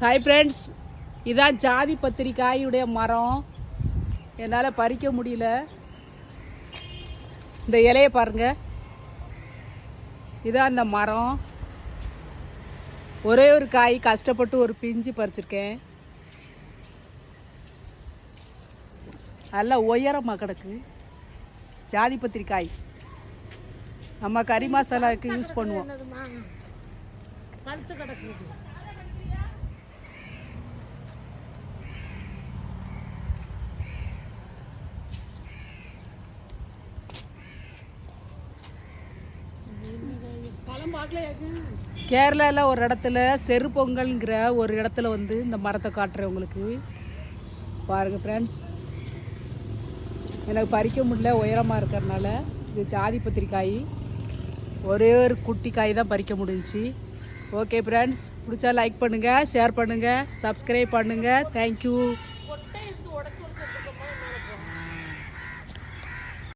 Hi friends, இதான் ஜாதி பத்திரிக்காயுடைய மரம். என்னால் பறிக்க முடியல. இந்த இலையை பாருங்க, இதான் அந்த மரம். ஒரே ஒரு காய் கஷ்டப்பட்டு ஒரு பிஞ்சு பறிச்சிருக்கேன். நல்லா உயரமாக கிடக்கு. ஜாதி பத்திரிக்காய் நம்ம கறி மசாலாவுக்கு யூஸ் பண்ணுவோம். கேரளாவில் ஒரு இடத்துல செருப்பொங்கல்ங்கிற ஒரு இடத்துல வந்து இந்த மரத்தை காட்டுறேன் உங்களுக்கு. பாருங்க ஃப்ரெண்ட்ஸ், எனக்கு பறிக்க முடியல உயரமாக இருக்கிறதுனால. இது ஜாதி பத்திரிக்காய், ஒரே ஒரு குட்டி காய் தான் பறிக்க முடிஞ்சிச்சு. ஓகே ஃப்ரெண்ட்ஸ், பிடிச்சா லைக் பண்ணுங்கள், ஷேர் பண்ணுங்கள், சப்ஸ்கிரைப் பண்ணுங்கள். தேங்க்யூ.